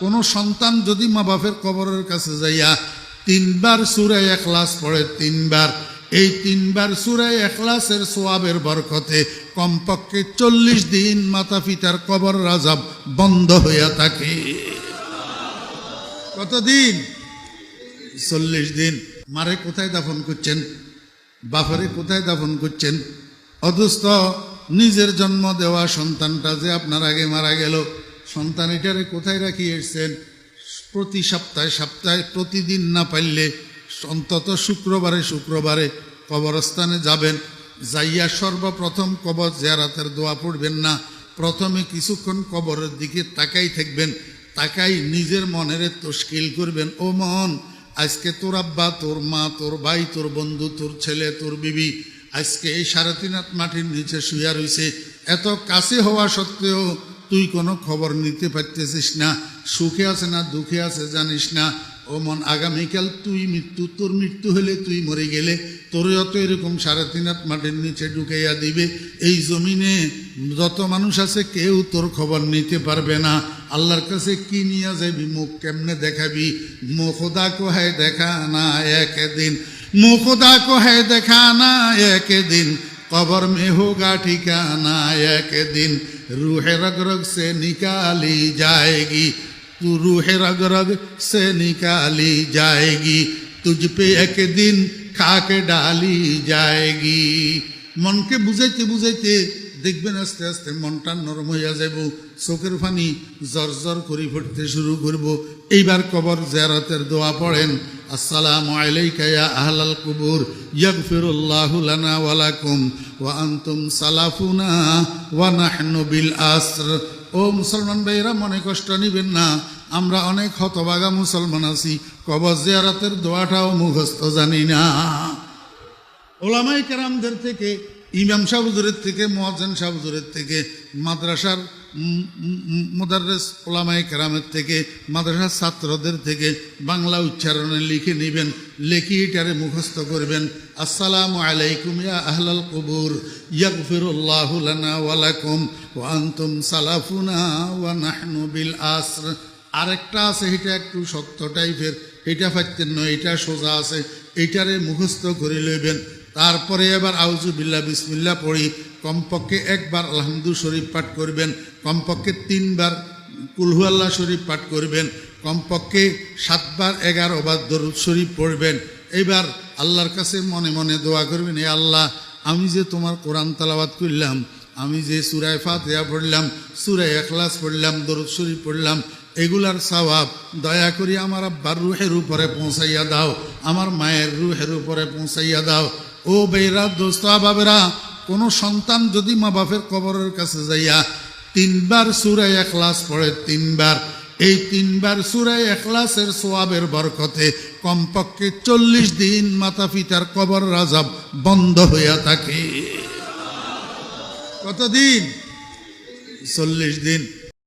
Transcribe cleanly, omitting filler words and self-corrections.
কোনো সন্তান যদি মা বাপের কবরের কাছে যাইয়া 3 বার সূরা ইখলাস পড়ে, 3 বার, এই 3 বার সূরা ইখলাসের সওয়াবের বরকতে কমপক্ষে 40 দিন মাতা পিতার কবর আযাব বন্ধ হইয়া থাকে। কতদিন? 40 দিন। মারে কোথায় দাফন করছেন? বাপরে কোথায় দাফন করছেন? অথচ নিজের জন্ম দেওয়া সন্তানটা যে আপনার আগে মারা গেল, সন্তান এটারে কোথায় রাখি এসছেন? প্রতি সপ্তাহে প্রতিদিন না পারলে অন্তত শুক্রবারে কবরস্থানে যাবেন, যাইয়া সর্বপ্রথম কবর জিয়ারতের দোয়া পড়বেন না, প্রথমে কিছুক্ষণ কবরের দিকে তাকাই থাকবেন, তাকাই নিজের মনের তশকিল করবেন, ও মন, আজকে তোর আব্বা, তোর মা, তোর ভাই, তোর বন্ধু, তোর ছেলে, তোর বিবি আজকে এই 3.5 হাত মাটির নিচে শুয়া রয়েছে। এত কাছে হওয়া সত্ত্বেও তুই কোনো খবর নিতে পারতেছিস না, সুখে আছে না দুঃখে আছে জানিস না। ও মন, আগামীকাল তোর মৃত্যু হলে, তুই মরে গেলে তোরও তো এরকম 3.5 হাত মাটির নিচে ঢুকাইয়া দিবে। এই জমিনে যত মানুষ আছে কেউ তোর খবর নিতে পারবে না। আল্লাহর কাছে কি নিয়ে যাবি? মুখ কেমনে দেখাবি? মুখ খোদা কো হ্যায় দেখানা একদিন, মুখ খোদা কো হ্যায় দেখানা একদিন, কবর में होगा ठिकाना एक दिन, रूह रग रग से निकाली जाएगी, तू रूह रग रग से निकाली जाएगी, तुझ पे एक दिन खाक डाली जाएगी। মনকে বুঝাইতে বুঝাইতে দেখবেন আস্তে আস্তে মনটা নরম হইয়া যাব, চোখের পানি জর করে পড়তে শুরু করব। এইবার কবর জিয়ারতের দোয়া পড়েন, আসসালামু আলাইকা ইয়া আহলাল কুবুর ইয়াগফিরুল্লাহু লানা ওয়া লাকুম ওয়া আনতুম সালাফুনা ওয়া নাহনু বিল আসর। ও মুসলমান ভাইরা, মনে কষ্ট নিবেন না, আমরা অনেক হতভাগা মুসলমান আছি, কবর জিয়ারতের দোয়াটাও মুখস্থ জানি না। ওলামায়ে কেরামদের থেকে, ইমাম সাহেব হুজুরের থেকে, মুয়াজ্জিন সাহেব হুজুরের থেকে, মাদ্রাসার মুদাররিস ওলামায়ে কেরামের থেকে, মাদ্রাসার ছাত্রদের থেকে বাংলা উচ্চারণে লিখে নেবেন, লিখে এটারে মুখস্থ করবেন। আসসালামু আলাইকুম ইয়া আহলাল কুবুর ইয়াগফিরুল্লাহু লানা ওয়া লাকুম ওয়া আনতুম সালাফুনা ওয়া নাহনু বিল আসর। আরেকটা আছে, এটা একটু শক্ত টাইপের, এটা পাইতেন নয়, এটা সোজা আছে, এইটারে মুখস্থ করে লইবেন। তারপরে এবার আউযু বিল্লাহ বিসমিল্লাহ পড়ি, কমপক্ষে 1 বার আলহামদু শরীফ পাঠ করবেন, কমপক্ষে 3 বার কুল হু আল্লাহ শরীফ পাঠ করবেন, কমপক্ষে 7 বার 11 বার দরুদ শরীফ পড়বেন। এইবার আল্লাহর কাছে মনে মনে দোয়া করবেন, হে আল্লাহ, আমি যে তোমার কোরআন তেলাওয়াত করলাম, আমি যে সূরা ফাতিহা পড়লাম, সূরা ইখলাস পড়লাম, দরুদ শরীফ পড়লাম, এগুলার সওয়াব দয়া করে আমার আব্বার রুহের উপরে পৌঁছাইয়া দাও, আমার মায়ের রুহের উপরে পৌঁছাইয়া দাও। ও বেরা, দোস্ত বাবেরা, কোনো সন্তান যদি মা বাপের কবরের কাছে যাইয়া 3 বার সূরা ইখলাস পড়ে, 3 বার, এই 3 বার সূরা ইখলাসের সওয়াবের বরকতে কমপক্ষে 40 দিন মাতা পিতার কবর আযাব বন্ধ হইয়া থাকে। কতদিন? 40 দিন।